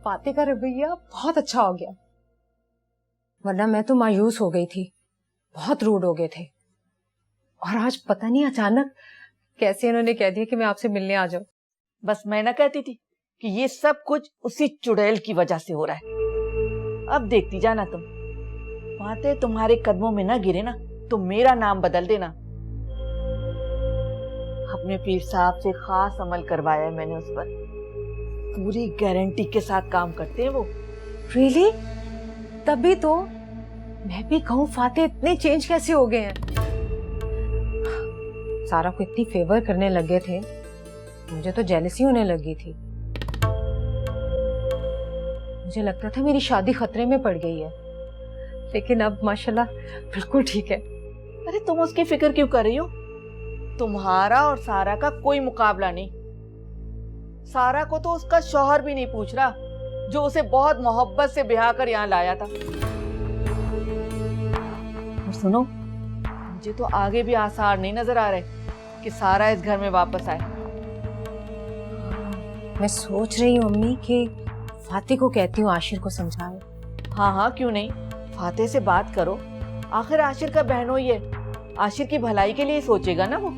Fatih का रवैया बहुत अच्छा हो गया, वरना मैं तो मायूस हो गई थी। बहुत रूड हो गए थे। और आज पता नहीं अचानक कैसे इन्होंने कह दिया कि मैं आपसे मिलने आ जाऊं। बस मैं ना कहती थी कि ये सब कुछ उसी चुड़ैल की वजह से हो रहा है। अब देखती जाना तुम, फातिह तुम्हारे कदमों में ना गिरे ना तो मेरा नाम बदल देना। अपने पीर साहब से खास अमल करवाया है मैंने उस पर, पूरी गारंटी के साथ काम करते हैं वो। रियली? तभी तो मैं भी कहूँ फातिह इतने चेंज कैसे हो गए हैं। सारा को इतनी फेवर करने लगे थे, मुझे तो जेलसी होने लगी थी। मुझे लगता था मेरी शादी खतरे में पड़ गई है, लेकिन अब माशाल्लाह बिल्कुल ठीक है। अरे तुम उसकी फिक्र क्यों कर रही हो? तुम्हारा और सारा का कोई मुकाबला नहीं। सारा को तो उसका शौहर भी नहीं पूछ रहा, जो उसे बहुत मोहब्बत से ब्याह कर यहाँ लाया था। और सुनो, मुझे तो आगे भी आसार नहीं नजर आ रहे कि सारा इस घर में वापस आए। मैं सोच रही हूँ अम्मी कि फातिह को कहती हूँ आशिर को समझाए। हाँ हाँ, क्यों नहीं, फातिह से बात करो। आखिर आशिर का बहनोई है, आशिर की भलाई के लिए सोचेगा ना वो।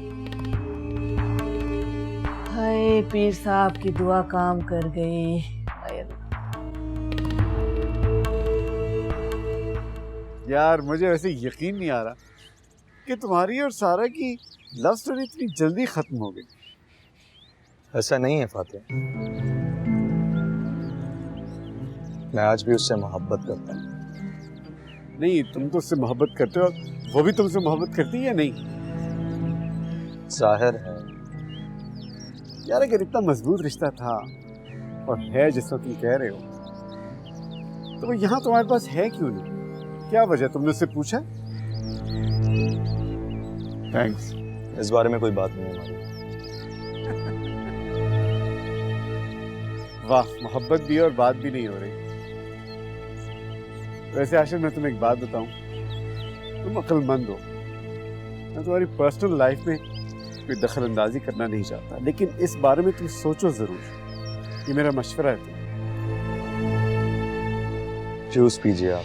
हाय पीर साहब की दुआ काम कर गई। यार मुझे वैसे यकीन नहीं आ रहा कि तुम्हारी और सारा की लव स्टोरी इतनी जल्दी खत्म हो गई। ऐसा नहीं है फातिह, मैं आज भी उससे मोहब्बत करता हूँ। नहीं, तुम तो उससे मोहब्बत करते हो, वो भी तुमसे मोहब्बत करती है या नहीं? जाहिर है। यार अगर इतना मजबूत रिश्ता था और है जैसा तुम कह रहे हो, तो वो यहाँ तुम्हारे पास है क्यों नहीं? क्या वजह, तुमने उससे पूछा? थैंक्स। इस बारे में कोई बात नहीं है हमारी। वाह, मोहब्बत भी और बात भी नहीं हो रही। वैसे आशिर मैं तुम्हें एक बात बताऊं, तुम अक्लमंद हो। मैं तुम्हारी पर्सनल लाइफ में कोई दखल अंदाजी करना नहीं चाहता, लेकिन इस बारे में तुम सोचो जरूर। ये मेरा मशवरा है तुम्हें। जूस पीजिए आप।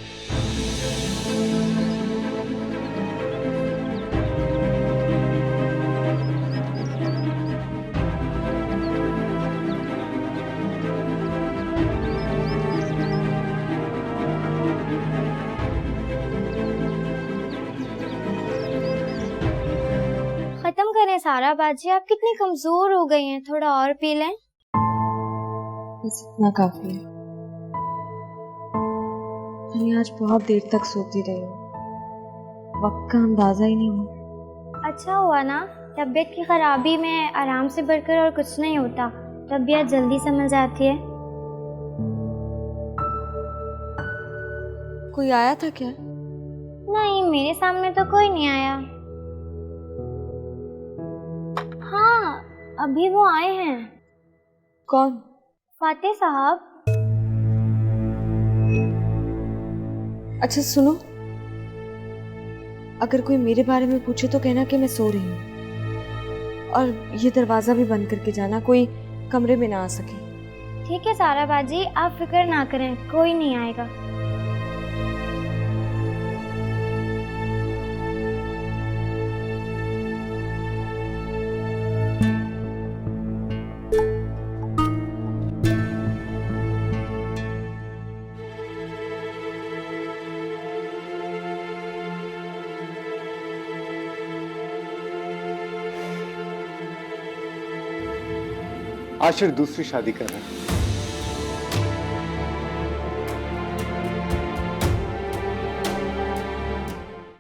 खत्म करें सारा बाजी, आप कितनी कमजोर हो गई हैं, थोड़ा और पी लें। बस इतना काफी है। मैं आज बहुत देर तक सोती रही हूँ, वक्त का अंदाजा ही नहीं हुआ। अच्छा हुआ ना, तबीयत की खराबी में आराम से बढ़कर और कुछ नहीं होता, तबीयत जल्दी संभल जाती है। कोई आया था क्या? नहीं, मेरे सामने तो कोई नहीं आया। हाँ, अभी वो आए हैं। कौन? फातिह साहब। अच्छा सुनो, अगर कोई मेरे बारे में पूछे तो कहना कि मैं सो रही हूँ, और ये दरवाजा भी बंद करके जाना, कोई कमरे में ना आ सके। ठीक है सारा बाजी, आप फिक्र ना करें, कोई नहीं आएगा। आशिर दूसरी शादी कर रहा है।